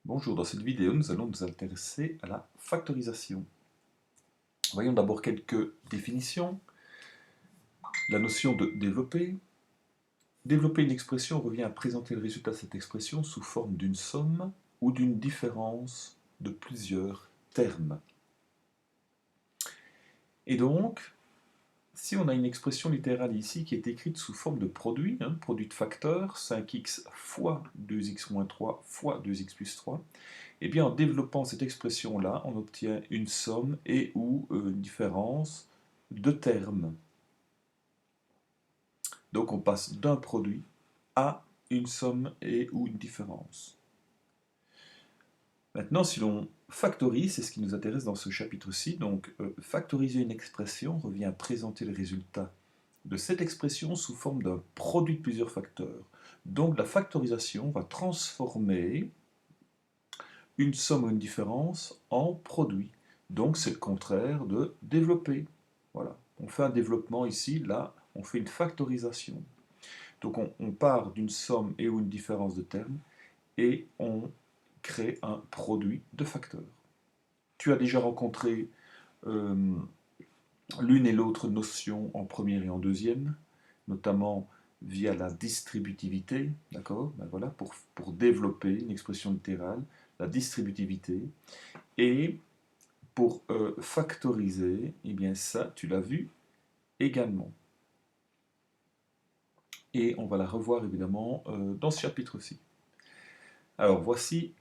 Bonjour, dans cette vidéo, nous allons nous intéresser à la factorisation. Voyons d'abord quelques définitions. La notion de développer. Développer une expression revient à présenter le résultat de cette expression sous forme d'une somme ou d'une différence de plusieurs termes. Et donc, si on a une expression littérale ici qui est écrite sous forme de produit, produit de facteur, 5x fois 2x moins 3 fois 2x plus 3, et bien en développant cette expression-là, on obtient une somme et ou une différence de termes. Donc on passe d'un produit à une somme et ou une différence. Maintenant, si l'on factorise, c'est ce qui nous intéresse dans ce chapitre-ci, donc factoriser une expression revient à présenter le résultat de cette expression sous forme d'un produit de plusieurs facteurs. Donc la factorisation va transformer une somme ou une différence en produit. Donc c'est le contraire de développer. Voilà. On fait un développement ici, là, on fait une factorisation. Donc on part d'une somme et ou une différence de termes et on crée un produit de facteurs. Tu as déjà rencontré l'une et l'autre notion en première et en deuxième, notamment via la distributivité, d'accord? Ben voilà, pour développer une expression littérale, la distributivité, et pour factoriser, eh bien ça, tu l'as vu également. Et on va la revoir évidemment dans ce chapitre-ci. Alors voici,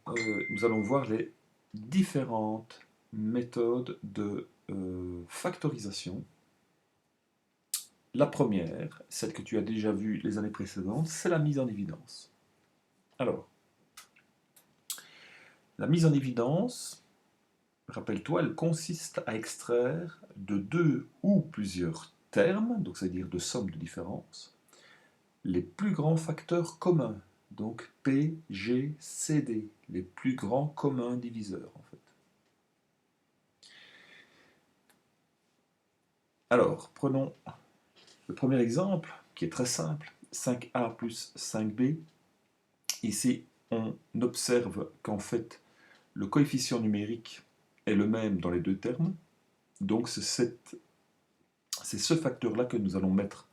nous allons voir les différentes méthodes de factorisation. La première, celle que tu as déjà vue les années précédentes, c'est la mise en évidence. Alors, la mise en évidence, rappelle-toi, elle consiste à extraire de deux ou plusieurs termes, donc c'est-à-dire de sommes de différences, les plus grands facteurs communs, donc P, G, C, D, les plus grands communs diviseurs en fait. Alors, prenons le premier exemple, qui est très simple, 5A plus 5B. Ici, on observe qu'en fait, le coefficient numérique est le même dans les deux termes, donc c'est ce facteur-là que nous allons mettre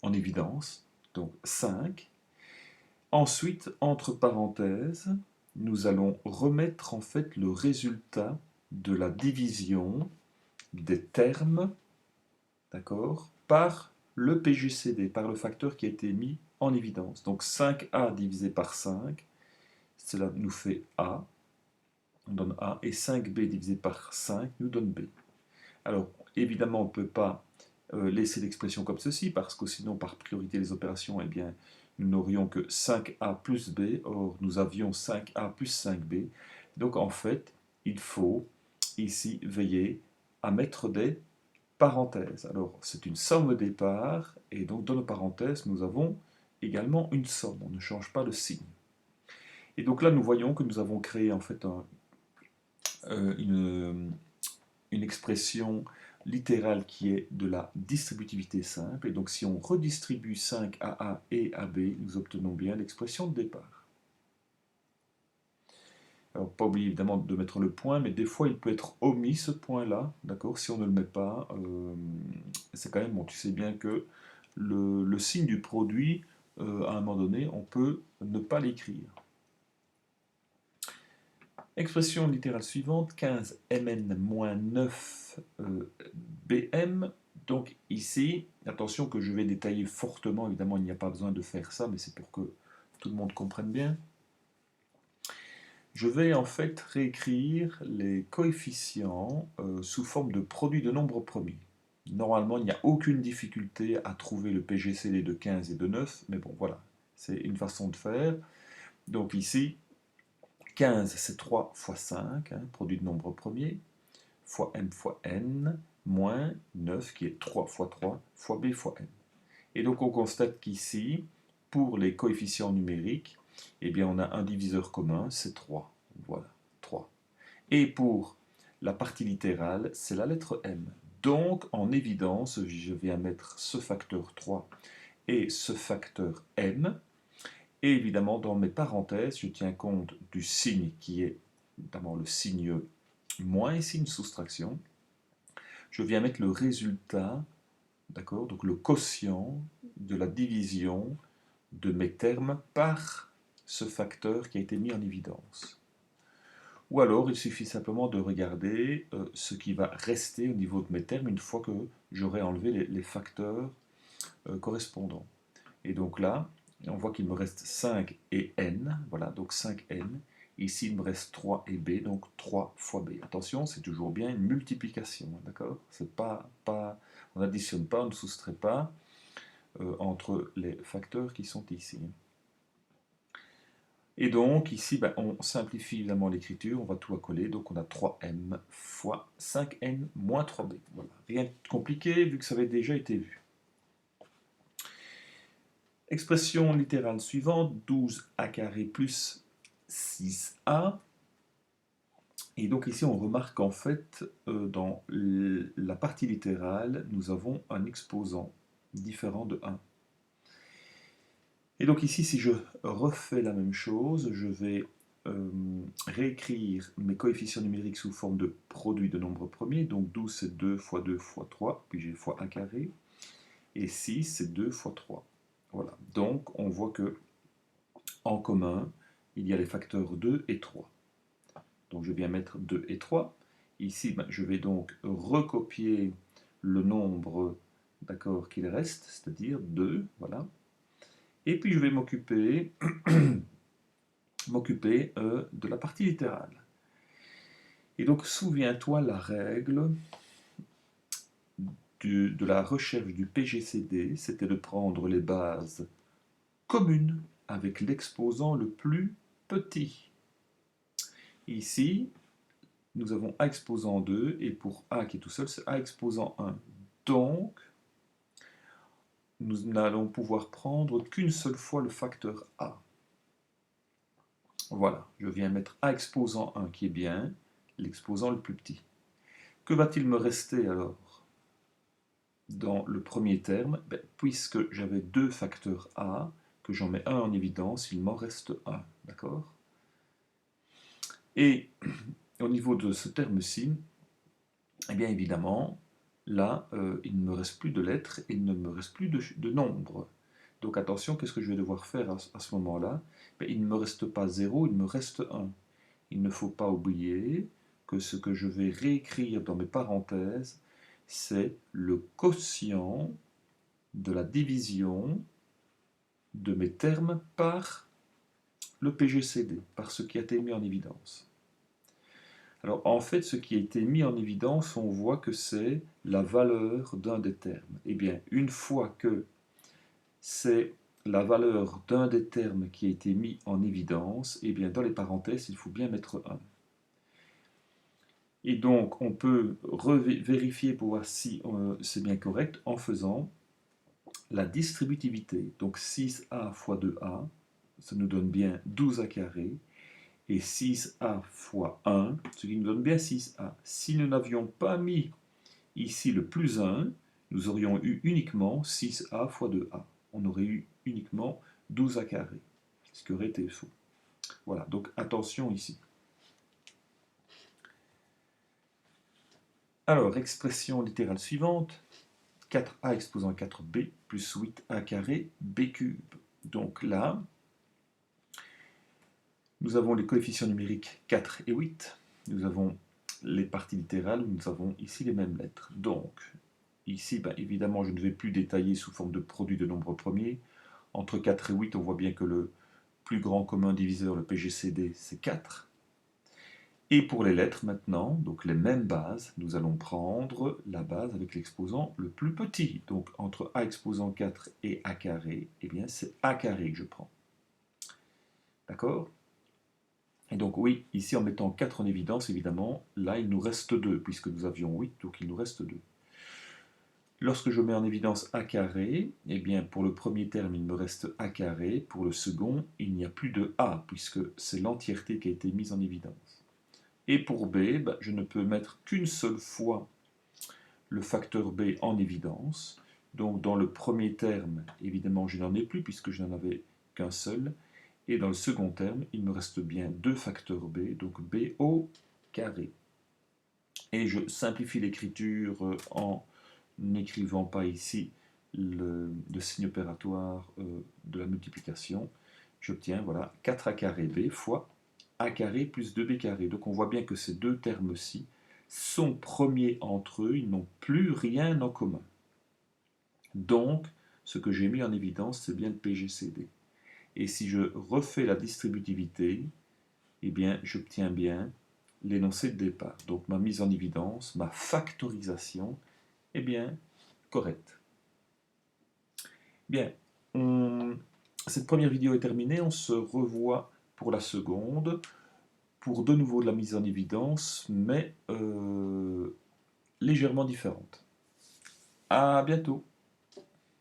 en évidence, donc 5. Ensuite, entre parenthèses, nous allons remettre en fait le résultat de la division des termes, d'accord, par le PGCD, par le facteur qui a été mis en évidence. Donc 5A divisé par 5, cela nous fait A, on donne A, et 5B divisé par 5 nous donne B. Alors, évidemment, on ne peut pas laisser l'expression comme ceci, parce que sinon, par priorité des opérations, eh bien, nous n'aurions que 5A plus B, or nous avions 5A plus 5B. Donc, en fait, il faut ici veiller à mettre des parenthèses. Alors, c'est une somme au départ, et donc dans nos parenthèses, nous avons également une somme. On ne change pas le signe. Et donc là, nous voyons que nous avons créé en fait une expression littérale qui est de la distributivité simple. Et donc si on redistribue 5 à A et à B, nous obtenons bien l'expression de départ. Alors pas oublier évidemment de mettre le point, mais des fois il peut être omis ce point-là, d'accord? Si on ne le met pas, c'est quand même, bon, tu sais bien que le signe du produit, à un moment donné, on peut ne pas l'écrire. Expression littérale suivante, 15 mn-9 bm. Donc ici, attention que je vais détailler fortement, évidemment il n'y a pas besoin de faire ça, mais c'est pour que tout le monde comprenne bien. Je vais en fait réécrire les coefficients sous forme de produit de nombres premiers. Normalement, il n'y a aucune difficulté à trouver le PGCD de 15 et de 9, mais bon, voilà, c'est une façon de faire. Donc ici, 15, c'est 3 fois 5, produit de nombres premiers, fois m fois n, moins 9, qui est 3 fois 3, fois b fois n. Et donc on constate qu'ici, pour les coefficients numériques, eh bien on a un diviseur commun, c'est 3. Voilà, 3. Et pour la partie littérale, c'est la lettre m. Donc en évidence, je viens mettre ce facteur 3 et ce facteur m. Et évidemment, dans mes parenthèses, je tiens compte du signe qui est notamment le signe moins, ici une soustraction. Je viens mettre le résultat, d'accord, donc le quotient de la division de mes termes par ce facteur qui a été mis en évidence. Ou alors, il suffit simplement de regarder ce qui va rester au niveau de mes termes une fois que j'aurai enlevé les facteurs correspondants. Et donc là, on voit qu'il me reste 5 et n, voilà, donc 5n. Ici, il me reste 3 et b, donc 3 fois b. Attention, c'est toujours bien une multiplication, d'accord? C'est pas, on n'additionne pas, on ne soustrait pas entre les facteurs qui sont ici. Et donc, ici, ben, on simplifie évidemment l'écriture, on va tout accoler, donc on a 3m fois 5n moins 3b. Voilà. Rien de compliqué, vu que ça avait déjà été vu. Expression littérale suivante, 12a carré plus 6a. Et donc ici, on remarque qu'en fait, dans la partie littérale, nous avons un exposant différent de 1. Et donc ici, si je refais la même chose, je vais réécrire mes coefficients numériques sous forme de produit de nombres premiers. Donc 12, c'est 2 fois 2 fois 3, puis j'ai fois a carré. Et 6, c'est 2 fois 3. Voilà. Donc on voit que en commun, il y a les facteurs 2 et 3. Donc je viens mettre 2 et 3. Ici, ben, je vais donc recopier le nombre qu'il reste, c'est-à-dire 2. Voilà. Et puis je vais m'occuper de la partie littérale. Et donc souviens-toi la règle de la recherche du PGCD, c'était de prendre les bases communes avec l'exposant le plus petit. Ici, nous avons A exposant 2, et pour A qui est tout seul, c'est A exposant 1. Donc, nous n'allons pouvoir prendre qu'une seule fois le facteur A. Voilà, je viens mettre A exposant 1 qui est bien, l'exposant le plus petit. Que va-t-il me rester alors dans le premier terme? Puisque j'avais deux facteurs A, que j'en mets un en évidence, il m'en reste un. D'accord? Et au niveau de ce terme-ci, eh bien évidemment, là, il ne me reste plus de lettres et il ne me reste plus de nombres. Donc attention, qu'est-ce que je vais devoir faire à ce moment-là? Il ne me reste pas 0, il me reste 1. Il ne faut pas oublier que ce que je vais réécrire dans mes parenthèses, c'est le quotient de la division de mes termes par le PGCD, par ce qui a été mis en évidence. Alors en fait, ce qui a été mis en évidence, on voit que c'est la valeur d'un des termes. Eh bien, une fois que c'est la valeur d'un des termes qui a été mis en évidence, eh bien dans les parenthèses, il faut bien mettre 1. Et donc, on peut vérifier pour voir si c'est bien correct en faisant la distributivité. Donc 6a fois 2a, ça nous donne bien 12a carré. Et 6a fois 1, ce qui nous donne bien 6a. Si nous n'avions pas mis ici le plus 1, nous aurions eu uniquement 6a fois 2a. On aurait eu uniquement 12a carré, ce qui aurait été faux. Voilà, donc attention ici. Alors, expression littérale suivante, 4a exposant 4b plus 8a carré b cube. Donc là, nous avons les coefficients numériques 4 et 8. Nous avons les parties littérales, nous avons ici les mêmes lettres. Donc, ici, évidemment, je ne vais plus détailler sous forme de produit de nombres premiers. Entre 4 et 8, on voit bien que le plus grand commun diviseur, le PGCD, c'est 4. Et pour les lettres maintenant, donc les mêmes bases, nous allons prendre la base avec l'exposant le plus petit. Donc entre A exposant 4 et A carré, eh bien c'est A carré que je prends. D'accord? Et donc oui, ici en mettant 4 en évidence, évidemment, là il nous reste 2, puisque nous avions 8, donc il nous reste 2. Lorsque je mets en évidence A carré, eh bien pour le premier terme il me reste A carré, pour le second il n'y a plus de A, puisque c'est l'entièreté qui a été mise en évidence. Et pour B, je ne peux mettre qu'une seule fois le facteur B en évidence. Donc dans le premier terme, évidemment, je n'en ai plus puisque je n'en avais qu'un seul. Et dans le second terme, il me reste bien 2 facteurs b, donc b au carré. Et je simplifie l'écriture en n'écrivant pas ici le signe opératoire de la multiplication. J'obtiens voilà, 4a carré b fois a carré plus 2b carré. Donc on voit bien que ces deux termes-ci sont premiers entre eux, ils n'ont plus rien en commun. Donc, ce que j'ai mis en évidence, c'est bien le PGCD. Et si je refais la distributivité, eh bien, j'obtiens bien l'énoncé de départ. Donc ma mise en évidence, ma factorisation est bien correcte. Bien, cette première vidéo est terminée, on se revoit pour la seconde, pour de nouveau de la mise en évidence, mais légèrement différente. À bientôt.